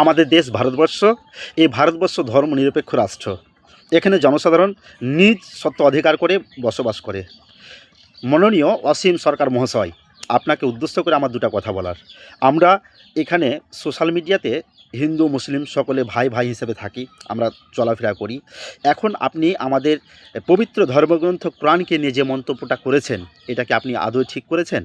আমাদের দেশ ভারতবর্ষ, এই ভারতবর্ষ ধর্মনিরপেক্ষ রাষ্ট্র। এখানে জনসাধারণ নিজ সত্ত্ব অধিকার করে বসবাস করে। মাননীয় অসীম সরকার মহাশয়, আপনাকে উদ্দেশ্য করে আমার দুটো কথা বলার। আমরা এখানে সোশ্যাল মিডিয়াতে হিন্দু মুসলিম সকলে ভাই ভাই হিসেবে থাকি, আমরা চলাফেরা করি। এখন আপনি আমাদের পবিত্র ধর্মগ্রন্থ কোরআনকে নিয়ে যে মন্তব্যটা করেছেন, এটা কি আপনি আদৌ ঠিক করেছেন?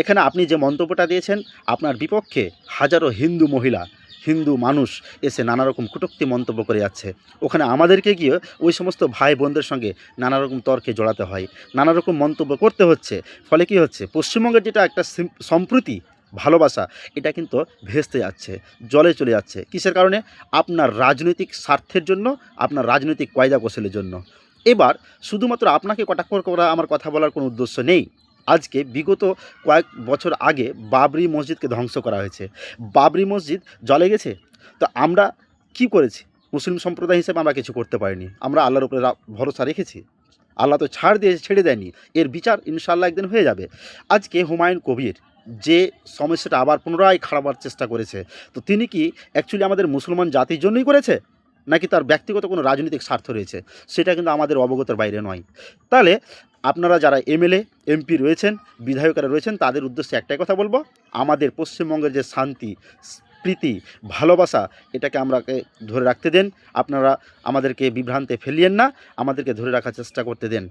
এখানে আপনি যে মন্তব্যটা দিয়েছেন, আপনার বিপক্ষে হাজারো হিন্দু মহিলা, হিন্দু মানুষ এসে নানা রকম কটূক্তি মন্তব্য করে যাচ্ছে। ওখানে আমাদেরকে গিয়ে ওই সমস্ত ভাই বোনদের সঙ্গে নানা রকম তর্কে জড়াতে হয়, নানা রকম মন্তব্য করতে হচ্ছে। ফলে কী হচ্ছে, পশ্চিমবঙ্গের যেটা একটা সম্প্রীতি, ভালোবাসা, এটা কিন্তু ভেস্তে যাচ্ছে, জলে চলে যাচ্ছে। কিসের কারণে? আপনার রাজনৈতিক স্বার্থের জন্য, আপনার রাজনৈতিক কয়দা কৌশলের জন্য। এবার শুধুমাত্র আপনাকে কটাক্ষ করা আমার কথা বলার কোনো উদ্দেশ্য নেই। আজকে বিগত কয়েক বছর আগে বাবরি মসজিদকে ধ্বংস করা হয়েছে। বাবরি মসজিদ জ্বলে গেছে। তো আমরা কি করেছি? মুসলিম সম্প্রদায় হিসেবে আমরা কিছু করতে পারিনি। আমরা আল্লাহর উপরে ভরসা রেখেছি। আল্লাহ তো ছেড়ে দেয়নি। এর বিচার ইনশাআল্লাহ একদিন হয়ে যাবে। আজকে হুমায়ুন কবির যে সমস্যাটা আবার পুনরায় খাড়াবার চেষ্টা করেছে, তো তিনি কি অ্যাকচুয়ালি আমাদের মুসলমান জাতির জন্যই করেছে, নাকি তার ব্যক্তিগত কোনো রাজনৈতিক স্বার্থ রয়েছে? সেটা কিন্তু আমাদের অবগতের বাইরে নয়। তাহলে আপনারা যারা এমএলএ এমপি রয়েছেন, বিধায়করা রয়েছেন, তাদের উদ্দেশ্যে একটাই কথা বলবো, আমাদের পশ্চিমবঙ্গের যে শান্তি, প্রীতি, ভালোবাসা, এটাকে আমরাকে ধরে রাখতে দেন। আপনারা আমাদেরকে বিভ্রান্তে ফেলিয়েন না, আমাদেরকে ধরে রাখার চেষ্টা করতে দেন।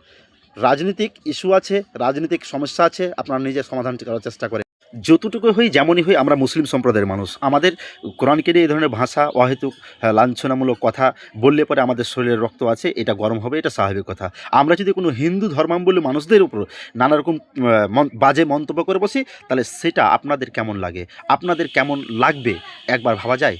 রাজনৈতিক ইস্যু আছে, রাজনৈতিক সমস্যা আছে, আপনারা নিজের সমাধানটি করার চেষ্টা করেন। যতটুকু হই যেমনই হই, আমরা মুসলিম সম্প্রদায়ের মানুষ। আমাদের কোরআনকে নিয়ে এই ধরনের ভাষা, অহেতুক লাঞ্ছনামূলক কথা বললে পরে আমাদের শরীরের রক্ত আছে, এটা গরম হবে, এটা স্বাভাবিক কথা। আমরা যদি কোনো হিন্দু ধর্মাবলম্বী মানুষদের উপর নানা রকম বাজে মন্তব্য করে বসি, তাহলে সেটা আপনাদের কেমন লাগে, আপনাদের কেমন লাগবে একবার ভাবা যায়?